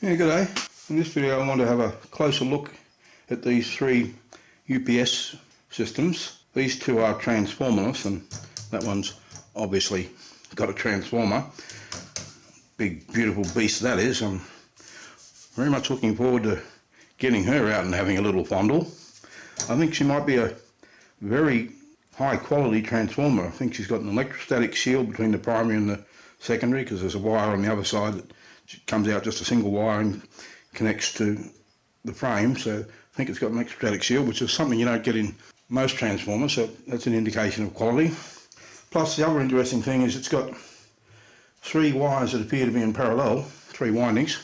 Yeah, g'day. In this video I want to have a closer look at these three UPS systems. These two are transformerless and that one's obviously got a transformer. Big beautiful beast that is. I'm very much looking forward to getting her out and having a little fondle. I think she might be a very high quality transformer. I think she's got an electrostatic shield between the primary and the secondary, because there's a wire on the other side that comes out, just a single wire, and connects to the frame. So I think it's got an electrostatic shield, which is something you don't get in most transformers, so that's an indication of quality. Plus the other interesting thing is it's got three wires that appear to be in parallel, three windings.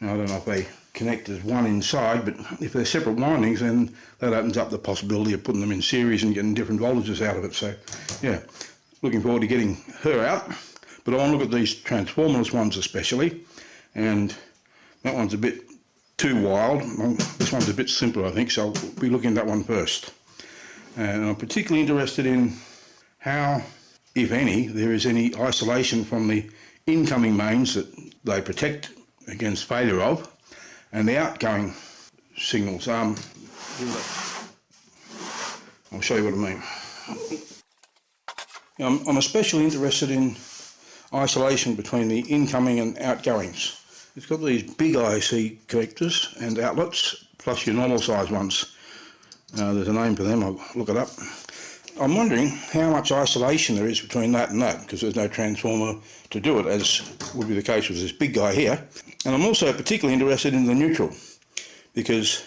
Now I don't know if they connect as one inside, but if they're separate windings then that opens up the possibility of putting them in series and getting different voltages out of it. So yeah, looking forward to getting her out. But I want to look at these transformerless ones especially, and that one's a bit too wild. This one's a bit simpler, I think, so I'll be looking at that one first. And I'm particularly interested in how, if any, there is any isolation from the incoming mains that they protect against failure of, and the outgoing signals. I'll show you what I mean. I'm especially interested in isolation between the incoming and outgoings. It's got these big IC connectors and outlets, plus your normal size ones. There's a name for them, I'll look it up. I'm wondering how much isolation there is between that and that, because there's no transformer to do it, as would be the case with this big guy here. And I'm also particularly interested in the neutral, because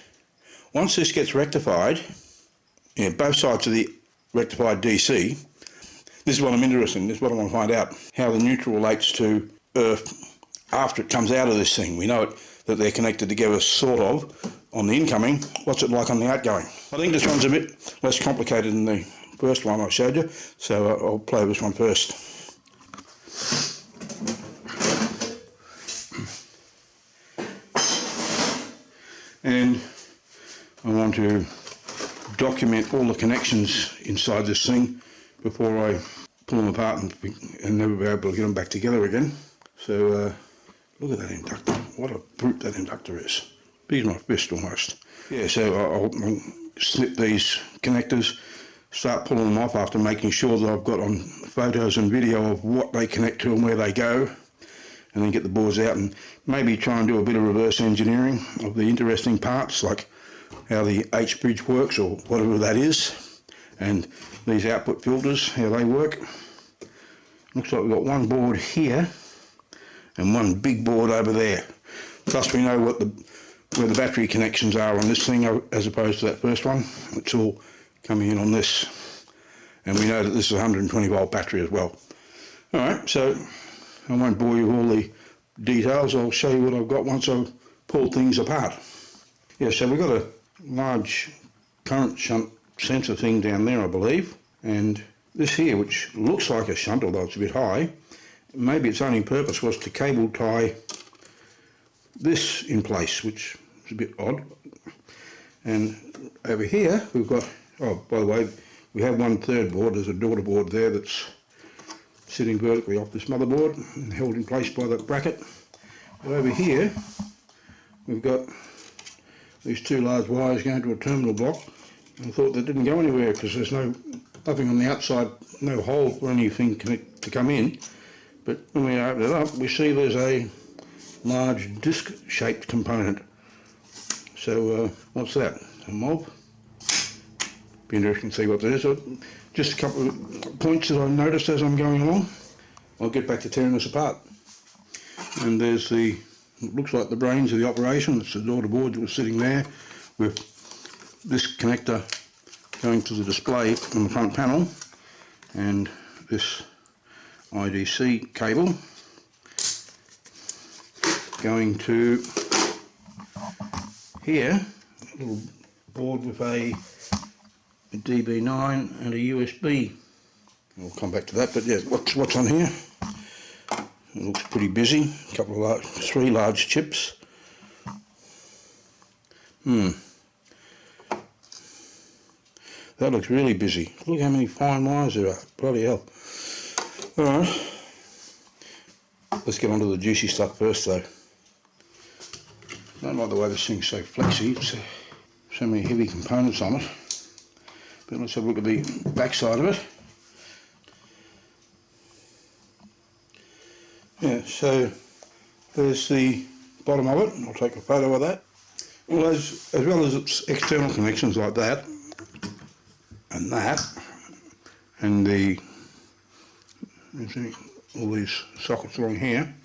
once this gets rectified, both sides of the rectified DC, this is what I'm interested in, this is what I want to find out, how the neutral relates to Earth after it comes out of this thing. We know that they're connected together sort of on the incoming. What's it like on the outgoing? I think this one's a bit less complicated than the first one I showed you, so I'll play this one first. And I want to document all the connections inside this thing before I pull them apart and never be able to get them back together again. So look at that inductor. What a brute that inductor is. Beats my fist almost. Yeah, so I'll snip these connectors, start pulling them off after making sure that I've got on photos and video of what they connect to and where they go, and then get the boards out and maybe try and do a bit of reverse engineering of the interesting parts, like how the H-bridge works or whatever that is, and these output filters, how they work. Looks like we've got one board here and one big board over there. Plus we know where the battery connections are on this thing as opposed to that first one. It's all coming in on this. And we know that this is a 120 volt battery as well. Alright, so I won't bore you with all the details. I'll show you what I've got once I've pulled things apart. Yeah, so we've got a large current shunt sensor thing down there, I believe. And this here, which looks like a shunt, although it's a bit high, maybe its only purpose was to cable tie this in place, which is a bit odd. And over here we've got, oh, by the way, we have one third board. There's a daughter board there that's sitting vertically off this motherboard and held in place by that bracket. But over here we've got these two large wires going to a terminal block. I thought they didn't go anywhere because there's nothing on the outside, no hole for anything to come in. But when we open it up, we see there's a large disc-shaped component. So what's that? A mob? Be interesting to see what that is. So just a couple of points that I've noticed as I'm going along. I'll get back to tearing this apart. And there's it looks like the brains of the operation. It's the daughter board that was sitting there with this connector going to the display on the front panel, and this IDC cable going to here, a little board with a DB9 and a USB. We'll come back to that, but yeah, what's on here? It looks pretty busy. A couple of three large chips. That looks really busy. Look how many fine wires there are. Bloody hell. Alright. Let's get on to the juicy stuff first though. I don't like the way this thing's so flexy. It's so many heavy components on it. But let's have a look at the back side of it. Yeah, so there's the bottom of it. I'll take a photo of that. Well, as well as its external connections like that, and that, and all these sockets along here,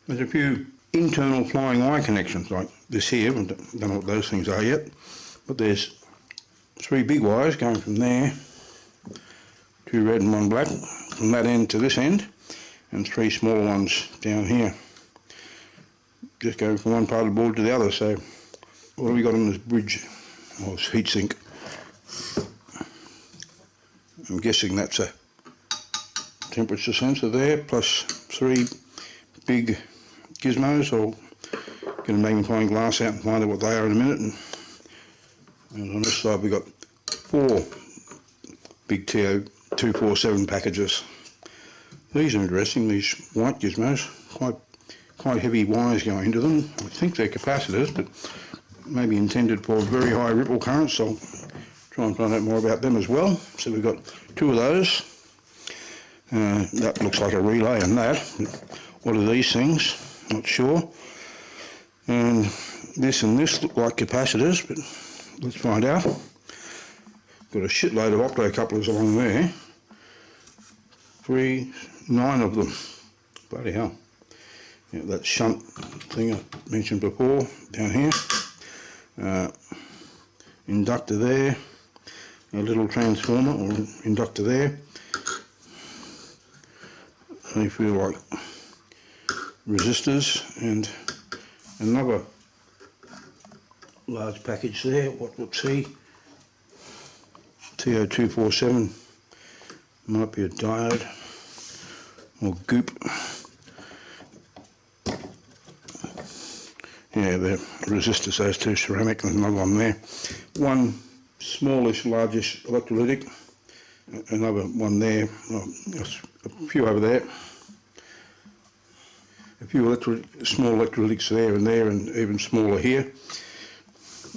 there's a few internal flying wire connections like this here. I don't know what those things are yet, but there's 3 big wires going from there, 2 red and 1 black, from that end to this end, and 3 smaller ones down here, just going from one part of the board to the other. So what have we got on this bridge, or this heatsink? I'm guessing that's a temperature sensor there, plus 3 big gizmos. I'll get a magnifying glass out and find out what they are in a minute. And on this side we've got 4 big TO247 packages. These are interesting, these white gizmos, quite heavy wires going into them. I think they're capacitors, but maybe intended for very high ripple currents. So I'll try and find out more about them as well. So we've got 2 of those. That looks like a relay and that. What are these things? Not sure. And this look like capacitors, but let's find out. Got a shitload of optocouplers along there. 9 of them. Bloody hell. Yeah, that shunt thing I mentioned before down here. Inductor there. A little transformer or inductor there. They feel like resistors, and another large package there. What's he? TO247, might be a diode or goop. Yeah, they're resistors, those 2 ceramic, and another one there. 1 smallish, largish electrolytic, another one there, a few over there. A few small electrolytics there, and even smaller here.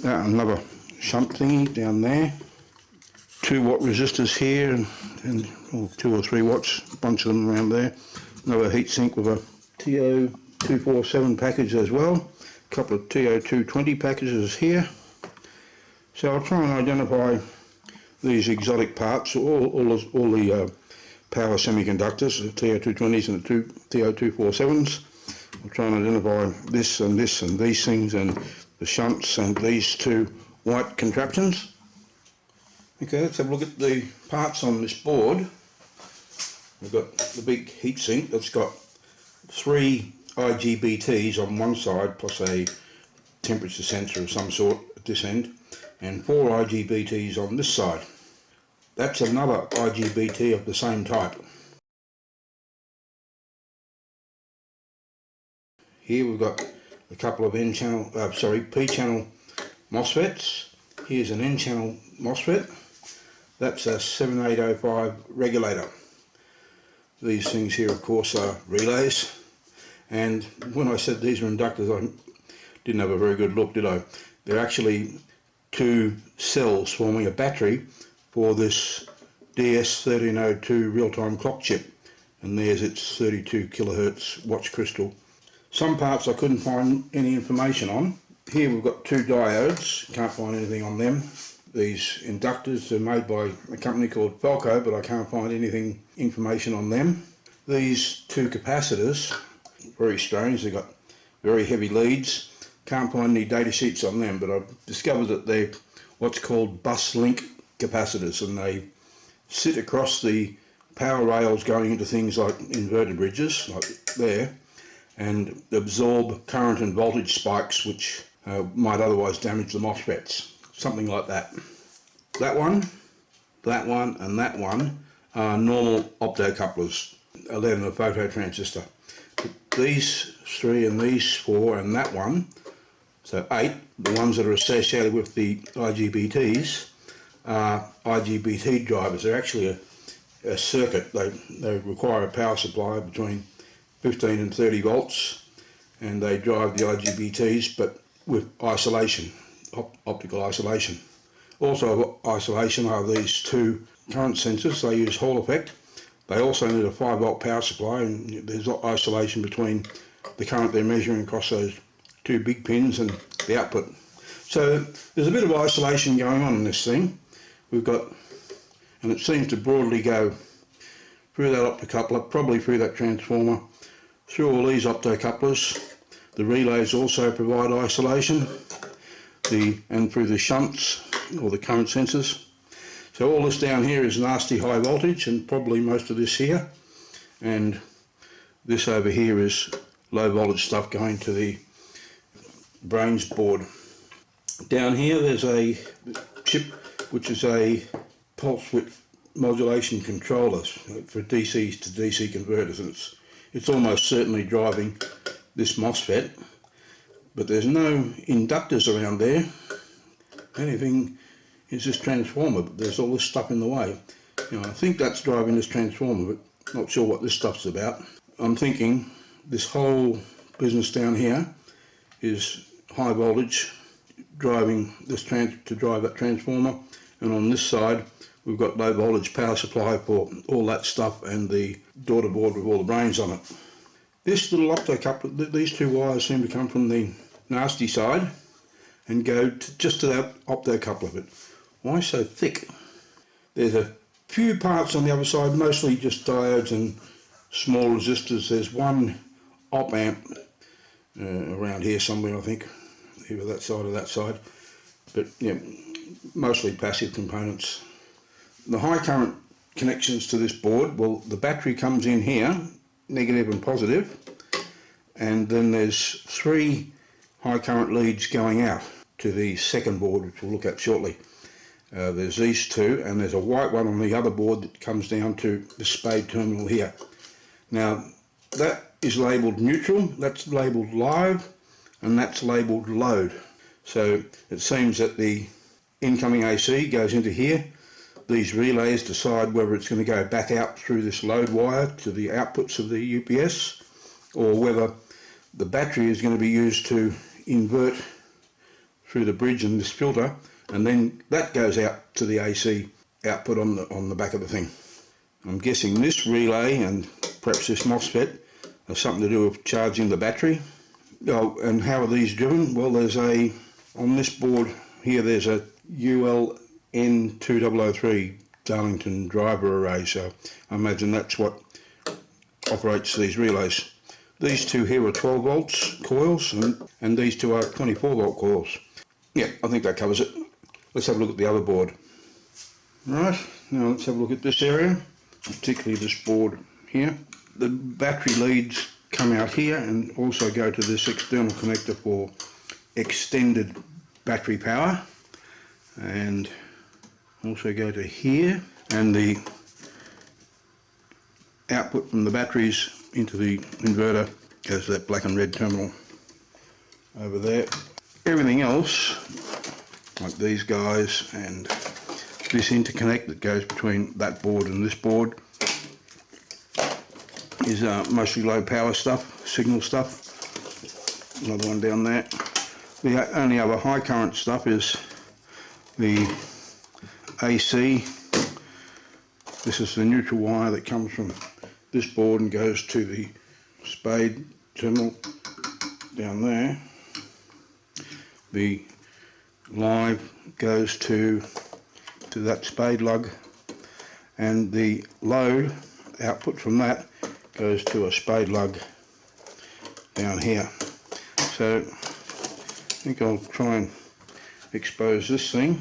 Another shunt thingy down there. 2 watt resistors here, and 2 or 3 watts, a bunch of them around there. Another heatsink with a TO247 package as well. A couple of TO220 packages here. So I'll try and identify these exotic parts, all the power semiconductors, the TO220s and the TO247s. I'll try and identify this and these things, and the shunts and these 2 white contraptions. Okay, let's have a look at the parts on this board. We've got the big heatsink that's got 3 IGBTs on one side, plus a temperature sensor of some sort at this end, and 4 IGBTs on this side. That's another IGBT of the same type. Here we've got a couple of P-channel MOSFETs. Here's an N-channel MOSFET. That's a 7805 regulator. These things here, of course, are relays. And when I said these are inductors, I didn't have a very good look, did I? They're actually 2 cells forming a battery for this DS1302 real-time clock chip. And there's its 32 kilohertz watch crystal. Some parts I couldn't find any information on. Here we've got 2 diodes, can't find anything on them. These inductors are made by a company called Falco, but I can't find information on them. These 2 capacitors, very strange, they've got very heavy leads. Can't find any data sheets on them, but I've discovered that they're what's called bus link capacitors, and they sit across the power rails going into things like inverter bridges, like there, and absorb current and voltage spikes which might otherwise damage the MOSFETs, something like that. That one, and that one are normal optocouplers, a LED and a photo transistor. But these 3 and these 4 and that one, so 8, the ones that are associated with the IGBTs, are IGBT drivers. They're actually a circuit. They require a power supply between 15 and 30 volts, and they drive the IGBTs, but with isolation, optical isolation. Also isolation are these two current sensors. They use Hall effect. They also need a 5-volt power supply, and there's isolation between the current they're measuring across those two big pins and the output. So there's a bit of isolation going on in this thing. We've got, and it seems to broadly go through that optocoupler, probably through that transformer, through all these optocouplers. The relays also provide isolation, and through the shunts or the current sensors. So all this down here is nasty high voltage, and probably most of this here, and this over here is low voltage stuff going to the brains board. Down here there's a chip which is a pulse width modulation controller for DC to DC converters, and it's almost certainly driving this MOSFET, but there's no inductors around there. Anything is this transformer, but there's all this stuff in the way. You know, I think that's driving this transformer, but not sure what this stuff's about. I'm thinking this whole business down here is high voltage driving this to drive that transformer, and on this side we've got low voltage power supply for all that stuff and the daughter board with all the brains on it. This little optocoupler, these two wires seem to come from the nasty side and go just to that optocoupler, but why so thick? There's a few parts on the other side, mostly just diodes and small resistors. There's one op amp around here somewhere, I think, either that side or that side, but yeah, mostly passive components. The high current connections to this board, well, the battery comes in here, negative and positive, and then there's 3 high current leads going out to the second board, which we'll look at shortly. There's these two, and there's a white one on the other board that comes down to the spade terminal here. Now that is labelled neutral, that's labelled live, and that's labelled load. So it seems that the incoming AC goes into here. These relays decide whether it's going to go back out through this load wire to the outputs of the UPS, or whether the battery is going to be used to invert through the bridge and this filter, and then that goes out to the AC output on the back of the thing. I'm guessing this relay and perhaps this MOSFET has something to do with charging the battery. Oh, and how are these driven? Well, there's on this board here there's a ULN2003 Darlington driver array, so I imagine that's what operates these relays. These two here are 12 volts coils, and these two are 24 volt coils. Yeah, I think that covers it. Let's have a look at the other board. Right, now let's have a look at this area, particularly this board here. The battery leads come out here and also go to this external connector for extended battery power, and also go to here, and the output from the batteries into the inverter goes to that black and red terminal over there. Everything else, like these guys and this interconnect that goes between that board and this board, is mostly low power stuff, signal stuff. Another one down there. The only other high current stuff is the AC. This is the neutral wire that comes from this board and goes to the spade terminal down there. The live goes to that spade lug, and the load output from that goes to a spade lug down here. So I think I'll try and expose this thing,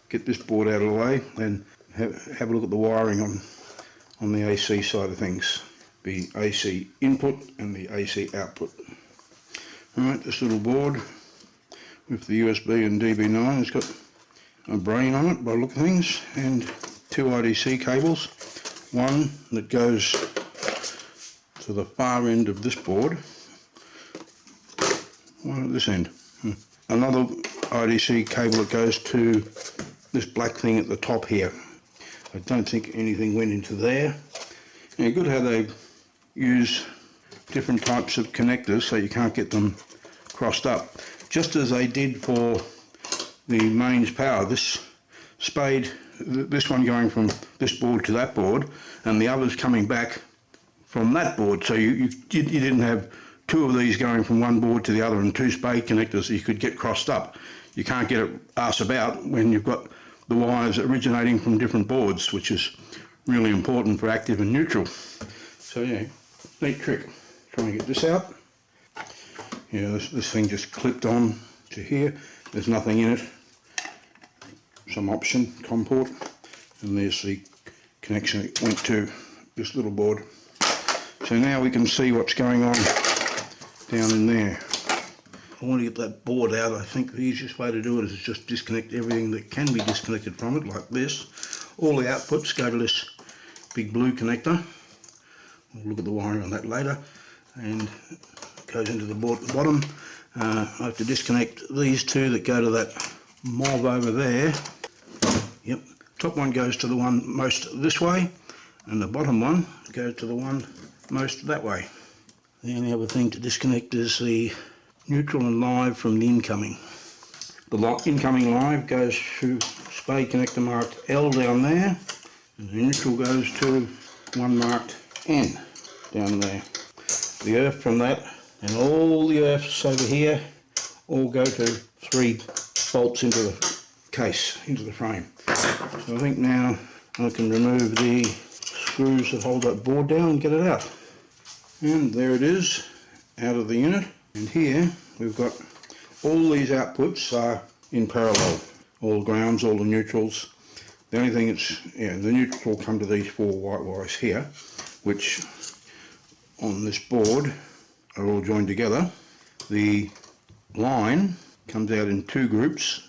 get this board out of the way, and have a look at the wiring on the AC side of things, the AC input and the AC output. Alright, this little board with the USB and DB9 has got a brain on it by the look of things, and 2 IDC cables, one that goes to the far end of this board, one at this end, another IDC cable that goes to this black thing at the top here. I don't think anything went into there. Yeah, good how they use different types of connectors so you can't get them crossed up. just as they did for the mains power. This spade, this one going from this board to that board, and the others coming back from that board. So you didn't have two of these going from one board to the other and two spade connectors you could get crossed up. You can't get it arse about when you've got the wires originating from different boards, which is really important for active and neutral. So yeah, neat trick. Try and get this out. Yeah, this thing just clipped on to here. There's nothing in it. Some option, COM port, and there's the connection it went to this little board. So now we can see what's going on down in there. I want to get that board out. I think the easiest way to do it is just disconnect everything that can be disconnected from it, like this. All the outputs go to this big blue connector. We'll look at the wiring on that later. And it goes into the board at the bottom. I have to disconnect these two that go to that mob over there. Yep, top one goes to the one most this way, and the bottom one goes to the one most that way. The only other thing to disconnect is the neutral and live from the incoming. The incoming live goes to spade connector marked L down there, and the neutral goes to one marked N down there. The earth from that and all the earths over here all go to 3 bolts into the case, into the frame. So I think now I can remove the screws that hold that board down and get it out. And there it is, out of the unit. And here we've got all these outputs are in parallel. All the grounds, all the neutrals. The only thing it's, the neutral come to these 4 white wires here, which on this board are all joined together. The line comes out in 2 groups.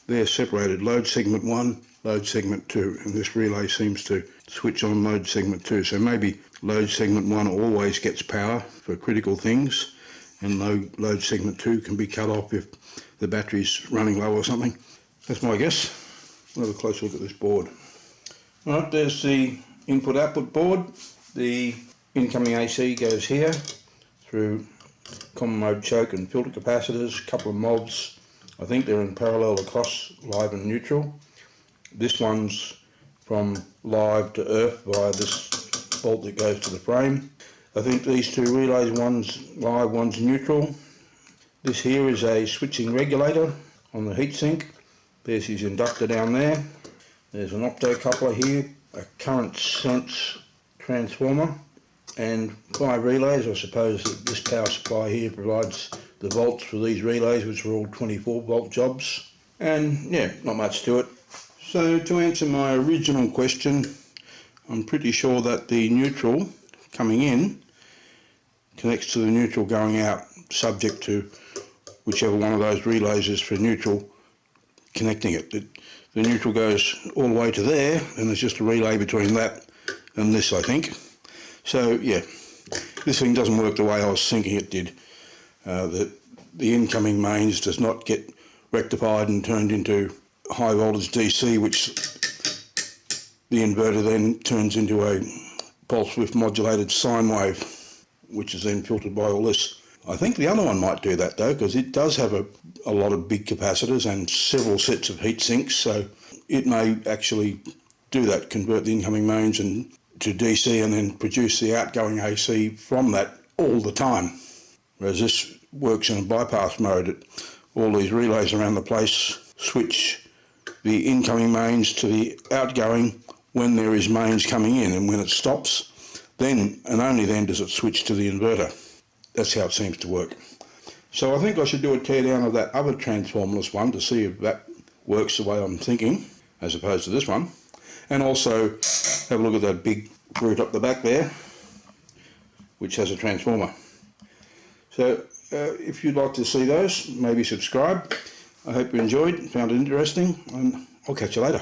They're separated, load segment 1, load segment 2, and this relay seems to switch on load segment 2. So maybe load segment 1 always gets power for critical things, and load segment 2 can be cut off if the battery's running low or something. That's my guess. We'll have a close look at this board. Right, there's the input-output board. The incoming AC goes here through common mode choke and filter capacitors, a couple of mobs. I think they're in parallel across live and neutral. This one's from live to earth via this bolt that goes to the frame. I think these 2 relays, one's live, one's neutral. This here is a switching regulator on the heatsink. There's his inductor down there. There's an optocoupler here, a current sense transformer, and 5 relays. I suppose that this power supply here provides the volts for these relays, which are all 24 volt jobs. And yeah, not much to it. So to answer my original question, I'm pretty sure that the neutral coming in connects to the neutral going out, subject to whichever one of those relays is for neutral connecting it. The neutral goes all the way to there, and there's just a relay between that and this, I think. So yeah, this thing doesn't work the way I was thinking it did. The incoming mains does not get rectified and turned into high voltage DC, which the inverter then turns into a pulse width modulated sine wave, which is then filtered by all this. I think the other one might do that though, because it does have a lot of big capacitors and several sets of heat sinks, so it may actually do that, convert the incoming mains and to DC and then produce the outgoing AC from that all the time. Whereas this works in a bypass mode. All these relays around the place switch the incoming mains to the outgoing when there is mains coming in, and when it stops, then and only then does it switch to the inverter. That's how it seems to work. So I think I should do a teardown of that other transformerless one to see if that works the way I'm thinking, as opposed to this one. And also have a look at that big brute up the back there, which has a transformer. So if you'd like to see those, maybe subscribe. I hope you enjoyed, found it interesting, and I'll catch you later.